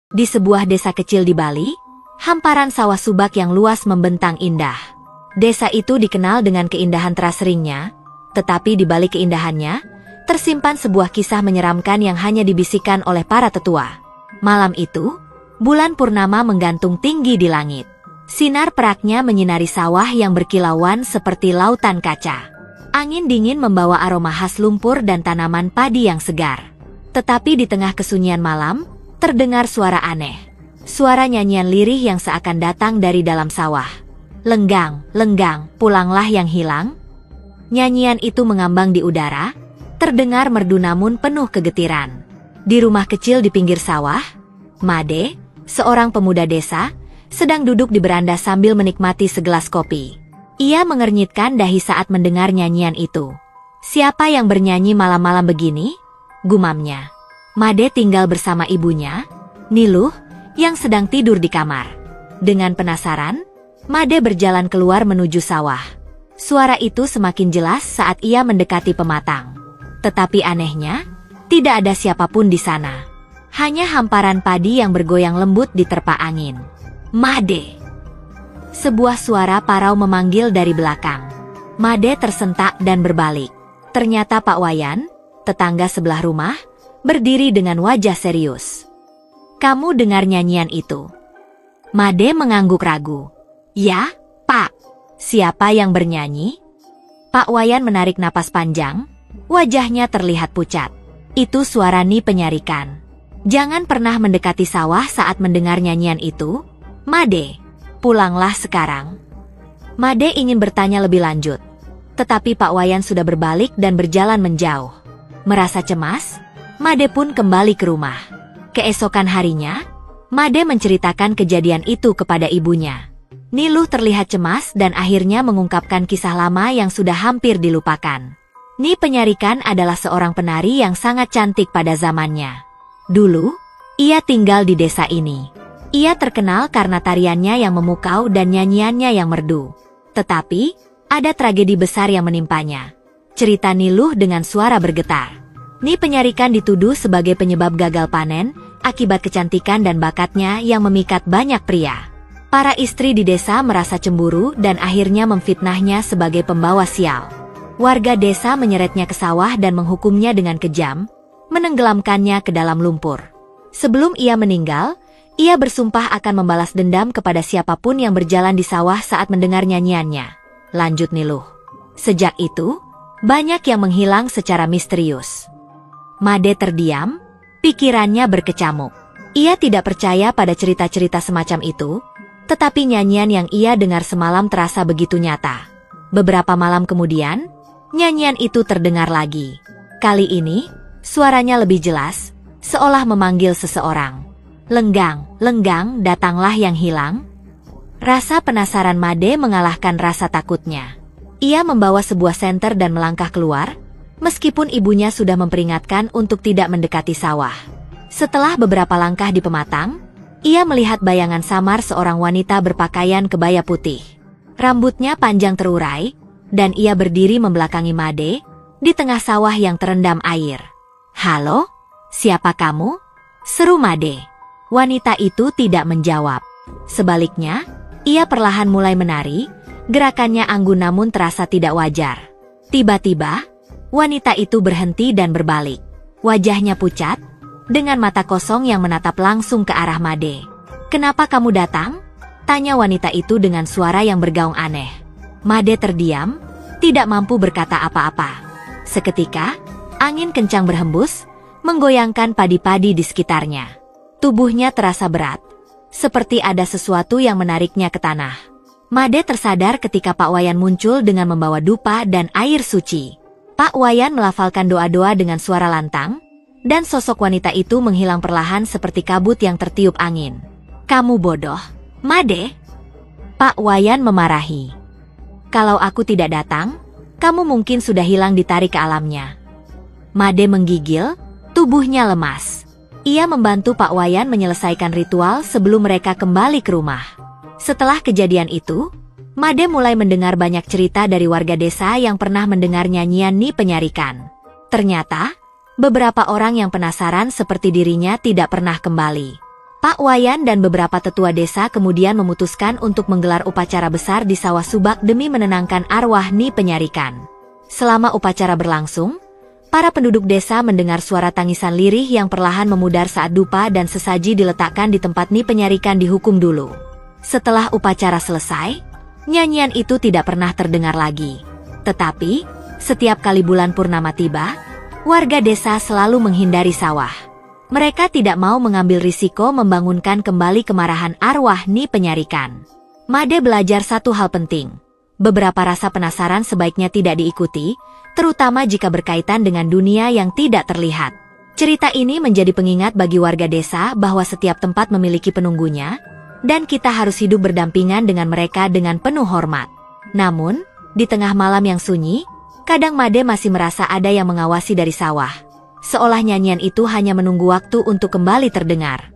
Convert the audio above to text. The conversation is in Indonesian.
Di sebuah desa kecil di Bali, hamparan sawah subak yang luas membentang indah. Desa itu dikenal dengan keindahan teraseringnya, tetapi di balik keindahannya, tersimpan sebuah kisah menyeramkan yang hanya dibisikkan oleh para tetua. Malam itu, bulan purnama menggantung tinggi di langit. Sinar peraknya menyinari sawah yang berkilauan seperti lautan kaca. Angin dingin membawa aroma khas lumpur dan tanaman padi yang segar. Tetapi di tengah kesunyian malam, terdengar suara aneh. Suara nyanyian lirih yang seakan datang dari dalam sawah. Lenggang, lenggang, pulanglah yang hilang. Nyanyian itu mengambang di udara, terdengar merdu namun penuh kegetiran. Di rumah kecil di pinggir sawah, Made, seorang pemuda desa, sedang duduk di beranda sambil menikmati segelas kopi. Ia mengernyitkan dahi saat mendengar nyanyian itu. "Siapa yang bernyanyi malam-malam begini?" gumamnya. Made tinggal bersama ibunya, Niluh, yang sedang tidur di kamar. Dengan penasaran, Made berjalan keluar menuju sawah. Suara itu semakin jelas saat ia mendekati pematang. Tetapi anehnya, tidak ada siapapun di sana. Hanya hamparan padi yang bergoyang lembut diterpa angin. "Made!" Sebuah suara parau memanggil dari belakang. Made tersentak dan berbalik. Ternyata Pak Wayan, tetangga sebelah rumah, berdiri dengan wajah serius. "Kamu dengar nyanyian itu?" Made mengangguk ragu. "Ya, Pak." "Siapa yang bernyanyi?" Pak Wayan menarik napas panjang, wajahnya terlihat pucat. "Itu suara Ni Penyarikan. Jangan pernah mendekati sawah saat mendengar nyanyian itu, Made. Pulanglah sekarang." Made ingin bertanya lebih lanjut, tetapi Pak Wayan sudah berbalik dan berjalan menjauh. Merasa cemas, Made pun kembali ke rumah. Keesokan harinya, Made menceritakan kejadian itu kepada ibunya. Niluh terlihat cemas dan akhirnya mengungkapkan kisah lama yang sudah hampir dilupakan. Ni Penyarikan adalah seorang penari yang sangat cantik pada zamannya. Dulu, ia tinggal di desa ini. Ia terkenal karena tariannya yang memukau dan nyanyiannya yang merdu. Tetapi, ada tragedi besar yang menimpanya. Cerita Niluh dengan suara bergetar. Ni Penyarikan dituduh sebagai penyebab gagal panen, akibat kecantikan dan bakatnya yang memikat banyak pria. Para istri di desa merasa cemburu dan akhirnya memfitnahnya sebagai pembawa sial. Warga desa menyeretnya ke sawah dan menghukumnya dengan kejam, menenggelamkannya ke dalam lumpur. Sebelum ia meninggal, ia bersumpah akan membalas dendam kepada siapapun yang berjalan di sawah saat mendengar nyanyiannya. Lanjut Niluh. Sejak itu, banyak yang menghilang secara misterius. Made terdiam, pikirannya berkecamuk. Ia tidak percaya pada cerita-cerita semacam itu, tetapi nyanyian yang ia dengar semalam terasa begitu nyata. Beberapa malam kemudian, nyanyian itu terdengar lagi. Kali ini, suaranya lebih jelas, seolah memanggil seseorang. "Lenggang, lenggang, datanglah yang hilang." Rasa penasaran Made mengalahkan rasa takutnya. Ia membawa sebuah senter dan melangkah keluar, meskipun ibunya sudah memperingatkan untuk tidak mendekati sawah. Setelah beberapa langkah di pematang, ia melihat bayangan samar seorang wanita berpakaian kebaya putih. Rambutnya panjang terurai, dan ia berdiri membelakangi Made, di tengah sawah yang terendam air. "Halo, siapa kamu?" seru Made. Wanita itu tidak menjawab. Sebaliknya, ia perlahan mulai menari, gerakannya anggun namun terasa tidak wajar. Tiba-tiba, wanita itu berhenti dan berbalik. Wajahnya pucat, dengan mata kosong yang menatap langsung ke arah Made. "Kenapa kamu datang?" tanya wanita itu dengan suara yang bergaung aneh. Made terdiam, tidak mampu berkata apa-apa. Seketika, angin kencang berhembus, menggoyangkan padi-padi di sekitarnya. Tubuhnya terasa berat, seperti ada sesuatu yang menariknya ke tanah. Made tersadar ketika Pak Wayan muncul dengan membawa dupa dan air suci. Pak Wayan melafalkan doa-doa dengan suara lantang, dan sosok wanita itu menghilang perlahan seperti kabut yang tertiup angin. "Kamu bodoh, Made!" Pak Wayan memarahi. "Kalau aku tidak datang, kamu mungkin sudah hilang ditarik ke alamnya." Made menggigil, tubuhnya lemas. Ia membantu Pak Wayan menyelesaikan ritual sebelum mereka kembali ke rumah. Setelah kejadian itu, Made mulai mendengar banyak cerita dari warga desa yang pernah mendengar nyanyian Ni Penyarikan. Ternyata, beberapa orang yang penasaran seperti dirinya tidak pernah kembali. Pak Wayan dan beberapa tetua desa kemudian memutuskan untuk menggelar upacara besar di Sawah Subak demi menenangkan arwah Nyi Penyarikan. Selama upacara berlangsung, para penduduk desa mendengar suara tangisan lirih yang perlahan memudar saat dupa dan sesaji diletakkan di tempat Nyi Penyarikan dihukum dulu. Setelah upacara selesai, nyanyian itu tidak pernah terdengar lagi. Tetapi, setiap kali bulan purnama tiba, warga desa selalu menghindari sawah. Mereka tidak mau mengambil risiko membangunkan kembali kemarahan arwah Nyi Penyarikan. Made belajar satu hal penting. Beberapa rasa penasaran sebaiknya tidak diikuti, terutama jika berkaitan dengan dunia yang tidak terlihat. Cerita ini menjadi pengingat bagi warga desa bahwa setiap tempat memiliki penunggunya, dan kita harus hidup berdampingan dengan mereka dengan penuh hormat. Namun, di tengah malam yang sunyi, kadang Made masih merasa ada yang mengawasi dari sawah. Seolah nyanyian itu hanya menunggu waktu untuk kembali terdengar.